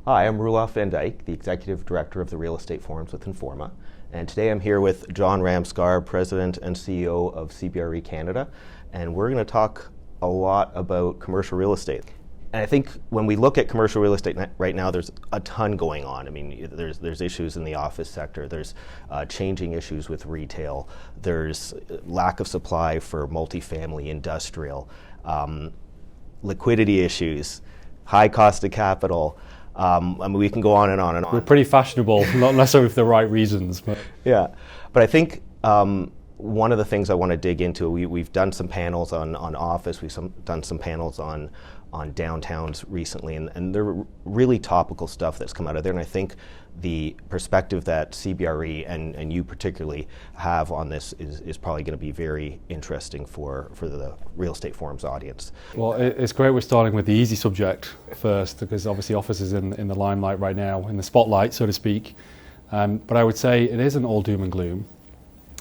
Hi, I'm Roelof and Dijk, the Executive Director of the Real Estate Forums with Informa. And today I'm here with Jon Ramscar, President and CEO of CBRE Canada. And we're going to talk a lot about commercial real estate. And I think when we look at commercial real estate right now, there's a ton going on. I mean, there's issues in the office sector, there's changing issues with retail, there's lack of supply for multifamily, industrial, liquidity issues, high cost of capital. I mean, we can go on and on and on. We're pretty fashionable, not necessarily for the right reasons. But yeah, but I think one of the things I want to dig into, we've done some panels on office, we've done some panels on downtowns recently, and they're really topical stuff that's come out of there. And I think the perspective that CBRE and you particularly have on this is probably going to be very interesting for the Real Estate Forums audience. Well, it's great we're starting with the easy subject first, because obviously office is in the limelight right now, in the spotlight, so to speak. But I would say it isn't all doom and gloom.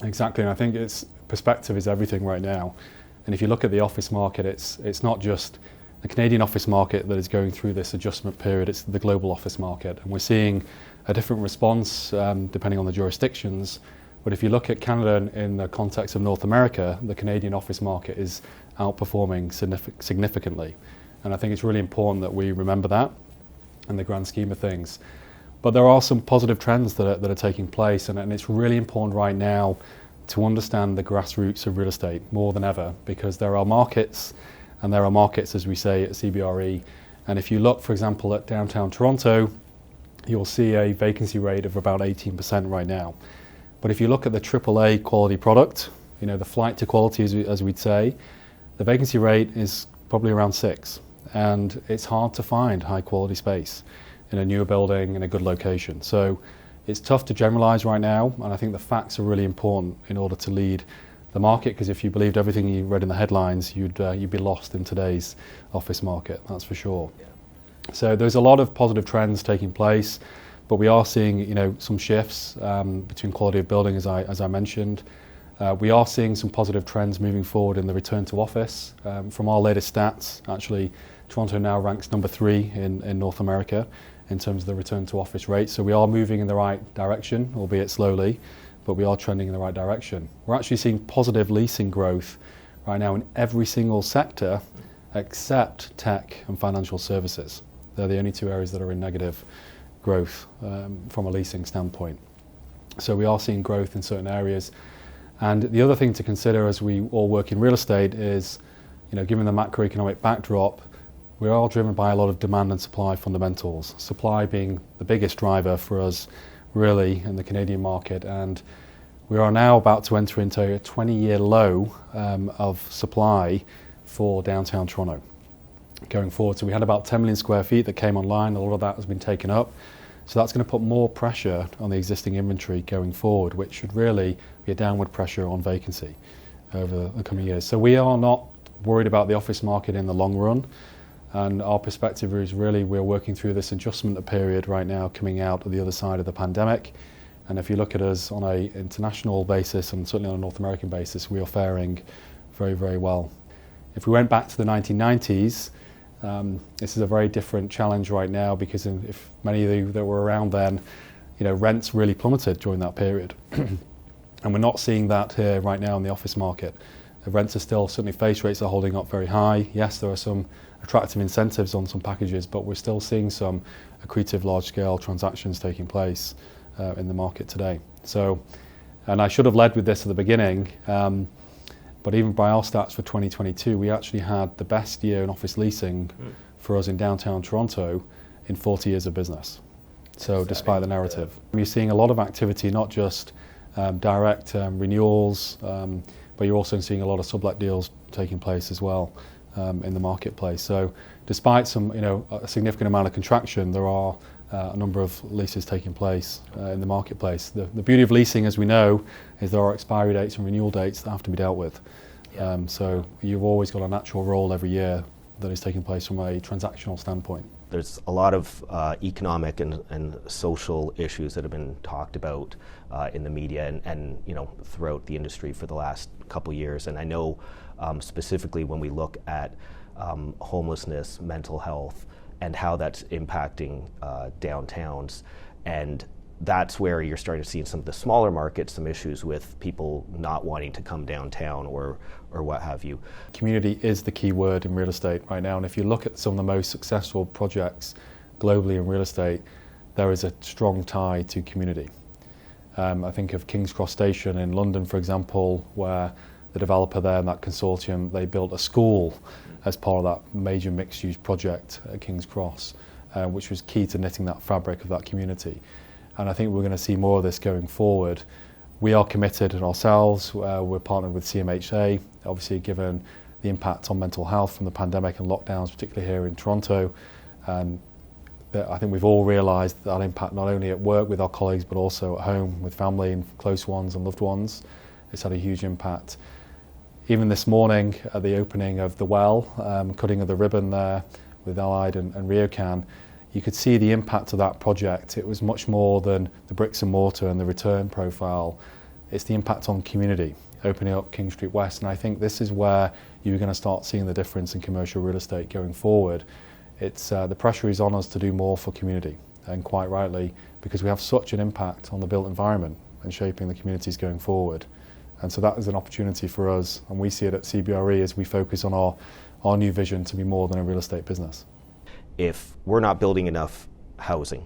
Exactly, and I think perspective is everything right now. And if you look at the office market, it's not just the Canadian office market that is going through this adjustment period, it's the global office market. And we're seeing a different response depending on the jurisdictions. But if you look at Canada in the context of North America, the Canadian office market is outperforming significantly. And I think it's really important that we remember that in the grand scheme of things. But there are some positive trends that are taking place, and it's really important right now to understand the grassroots of real estate more than ever, because there are markets, and there are markets, as we say at CBRE. And if you look, for example, at downtown Toronto, you'll see a vacancy rate of about 18% right now. But if you look at the AAA quality product, you know, the flight to quality, as we'd say, the vacancy rate is probably around 6%. And it's hard to find high quality space in a newer building in a good location. So it's tough to generalize right now, and I think the facts are really important in order to lead the market, because if you believed everything you read in the headlines, you'd be lost in today's office market, that's for sure. Yeah. So there's a lot of positive trends taking place, but we are seeing, you know, some shifts between quality of building, as I mentioned. We are seeing some positive trends moving forward in the return to office. From our latest stats, actually, Toronto now ranks number 3 in North America in terms of the return to office rate. So we are moving in the right direction, albeit slowly, but we are trending in the right direction. We're actually seeing positive leasing growth right now in every single sector except tech and financial services. They're the only 2 areas that are in negative growth from a leasing standpoint. So we are seeing growth in certain areas. And the other thing to consider as we all work in real estate is, you know, given the macroeconomic backdrop, we are driven by a lot of demand and supply fundamentals. Supply being the biggest driver for us really in the Canadian market, and we are now about to enter into a 20-year low of supply for downtown Toronto going forward. So we had about 10 million square feet that came online, a lot of that has been taken up. So that's going to put more pressure on the existing inventory going forward, which should really be a downward pressure on vacancy over the coming years. So we are not worried about the office market in the long run. And our perspective is really we're working through this adjustment period right now, coming out of the other side of the pandemic. And if you look at us on an international basis and certainly on a North American basis, we are faring very, very well. If we went back to the 1990s, this is a very different challenge right now, because if many of you that were around then, you know, rents really plummeted during that period. And we're not seeing that here right now in the office market. The rents are still, certainly face rates are holding up very high. Yes, there are some attractive incentives on some packages, but we're still seeing some accretive large-scale transactions taking place in the market today. So, and I should have led with this at the beginning, but even by our stats for 2022, we actually had the best year in office leasing for us in downtown Toronto in 40 years of business. So despite the narrative, we're seeing a lot of activity, not just direct renewals, but you're also seeing a lot of sublet deals taking place as well in the marketplace. So despite some, you know, a significant amount of contraction, there are a number of leases taking place in the marketplace. The beauty of leasing, as we know, is there are expiry dates and renewal dates that have to be dealt with. Yeah. So you've always got a natural roll every year that is taking place from a transactional standpoint. There's a lot of economic and social issues that have been talked about in the media and you know, throughout the industry for the last couple years. And I know specifically when we look at homelessness, mental health, and how that's impacting downtowns. And that's where you're starting to see in some of the smaller markets some issues with people not wanting to come downtown or what have you. Community is the key word in real estate right now, and if you look at some of the most successful projects globally in real estate, there is a strong tie to community. I think of King's Cross Station in London, for example, where the developer there and that consortium, they built a school as part of that major mixed-use project at King's Cross, which was key to knitting that fabric of that community. And I think we're going to see more of this going forward. We are committed ourselves. We're partnered with CMHA, obviously given the impact on mental health from the pandemic and lockdowns, particularly here in Toronto. I think we've all realised that impact not only at work with our colleagues, but also at home with family and close ones and loved ones. It's had a huge impact. Even this morning at the opening of the well, cutting of the ribbon there with Allied and RioCan, you could see the impact of that project. It was much more than the bricks and mortar and the return profile. It's the impact on community, opening up King Street West. And I think this is where you're going to start seeing the difference in commercial real estate going forward. It's the pressure is on us to do more for community, and quite rightly, because we have such an impact on the built environment and shaping the communities going forward. And so that is an opportunity for us, and we see it at CBRE as we focus on our new vision to be more than a real estate business. If we're not building enough housing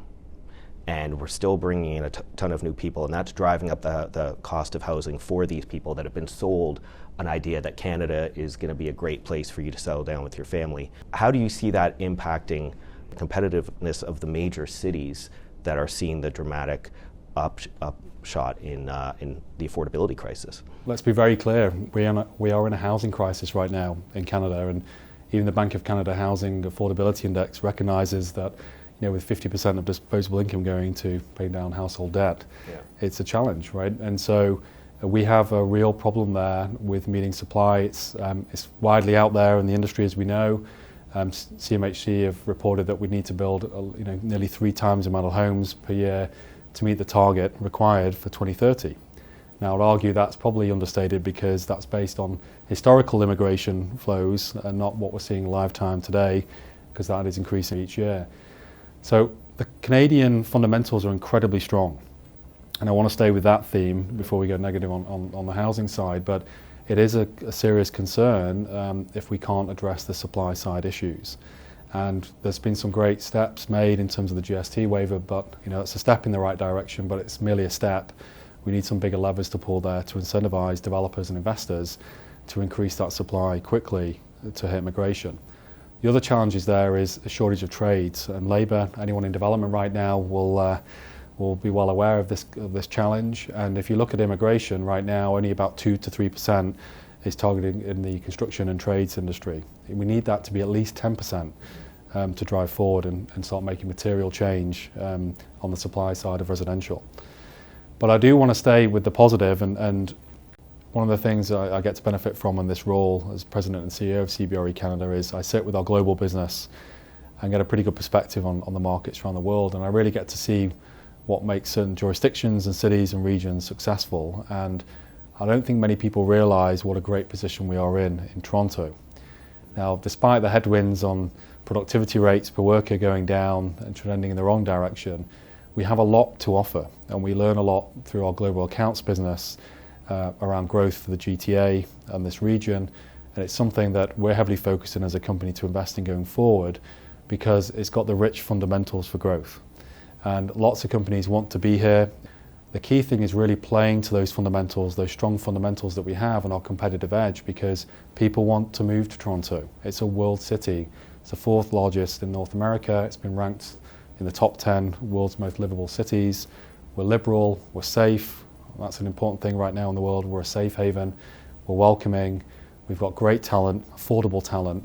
and we're still bringing in a ton of new people, and that's driving up the cost of housing for these people that have been sold an idea that Canada is going to be a great place for you to settle down with your family, how do you see that impacting the competitiveness of the major cities that are seeing the dramatic upshot in the affordability crisis? Let's be very clear, we are in a housing crisis right now in Canada, and even the Bank of Canada Housing Affordability Index recognises that, with 50% of disposable income going to paying down household debt, it's a challenge, right? And so we have a real problem there with meeting supply. It's widely out there in the industry, as we know. CMHC have reported that we need to build nearly 3 times the amount of homes per year to meet the target required for 2030. Now, I'd argue that's probably understated because that's based on historical immigration flows and not what we're seeing live time today, because that is increasing each year. So the Canadian fundamentals are incredibly strong. And I want to stay with that theme before we go negative on the housing side, but it is a serious concern if we can't address the supply side issues. And there's been some great steps made in terms of the GST waiver, but it's a step in the right direction, but it's merely a step. We need some bigger levers to pull there to incentivise developers and investors to increase that supply quickly to hit migration. The other challenge there is a shortage of trades and labour. Anyone in development right now will be well aware of this challenge. And if you look at immigration right now, only about 2 to 3% is targeted in the construction and trades industry. We need that to be at least 10% to drive forward and start making material change on the supply side of residential. But I do want to stay with the positive, and one of the things I get to benefit from in this role as President and CEO of CBRE Canada is I sit with our global business and get a pretty good perspective on the markets around the world, and I really get to see what makes certain jurisdictions and cities and regions successful. And I don't think many people realise what a great position we are in Toronto. Now, despite the headwinds on productivity rates per worker going down and trending in the wrong direction, we have a lot to offer, and we learn a lot through our global accounts business around growth for the GTA and this region, and it's something that we're heavily focused in as a company to invest in going forward because it's got the rich fundamentals for growth. And lots of companies want to be here. The key thing is really playing to those fundamentals, those strong fundamentals that we have and our competitive edge, because people want to move to Toronto. It's a world city. It's the 4th largest in North America. It's been ranked in the top 10 world's most livable cities. We're liberal, we're safe. That's an important thing right now in the world. We're a safe haven, we're welcoming, we've got great talent, affordable talent,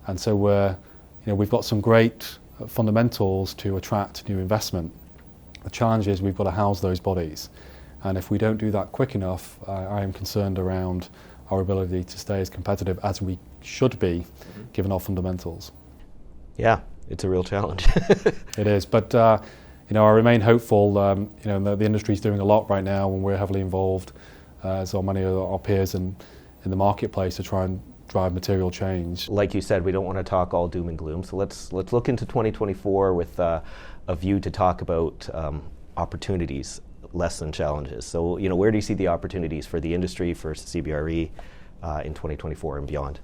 and so we've got some great fundamentals to attract new investment. The challenge is we've got to house those bodies, and if we don't do that quick enough, I am concerned around our ability to stay as competitive as we should be, given our fundamentals. Yeah, it's a real challenge. It is, but I remain hopeful. The industry is doing a lot right now, and we're heavily involved, as are many of our peers in the marketplace, to try and drive material change. Like you said, we don't want to talk all doom and gloom, so let's look into 2024 with a view to talk about opportunities less than challenges. So, where do you see the opportunities for the industry, for CBRE in 2024 and beyond?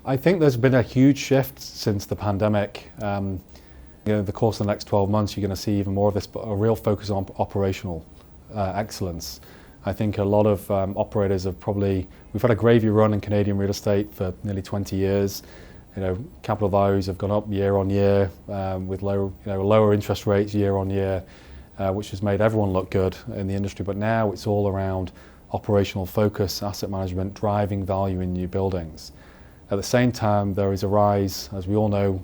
I think there's been a huge shift since the pandemic. The course of the next 12 months, you're going to see even more of this, but a real focus on operational excellence. I think a lot of operators we've had a gravy run in Canadian real estate for nearly 20 years. Capital values have gone up year on year with lower interest rates year on year, which has made everyone look good in the industry. But now it's all around operational focus, asset management, driving value in new buildings. At the same time, there is a rise, as we all know,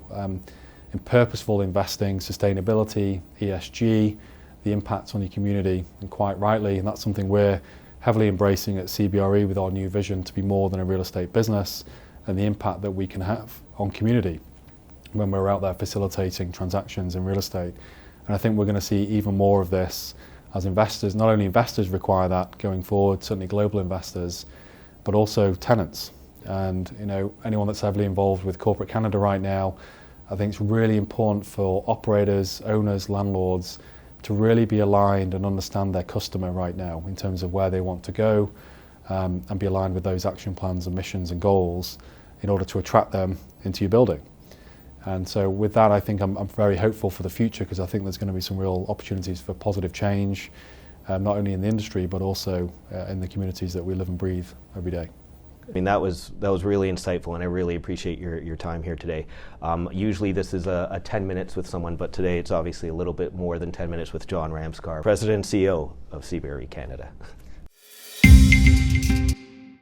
in purposeful investing, sustainability, ESG, the impacts on your community, and quite rightly, and that's something we're heavily embracing at CBRE with our new vision to be more than a real estate business, and the impact that we can have on community when we're out there facilitating transactions in real estate. And I think we're going to see even more of this as investors. Not only investors require that going forward, certainly global investors, but also tenants. And anyone that's heavily involved with corporate Canada right now, I think it's really important for operators, owners, landlords to really be aligned and understand their customer right now in terms of where they want to go, and be aligned with those action plans and missions and goals in order to attract them into your building. And so with that, I think I'm very hopeful for the future, because I think there's going to be some real opportunities for positive change, not only in the industry but also in the communities that we live and breathe every day. That was really insightful, and I really appreciate your time here today. Usually this is a 10 minutes with someone, but today it's obviously a little bit more than 10 minutes with Jon Ramscar, President and CEO of CBRE Canada.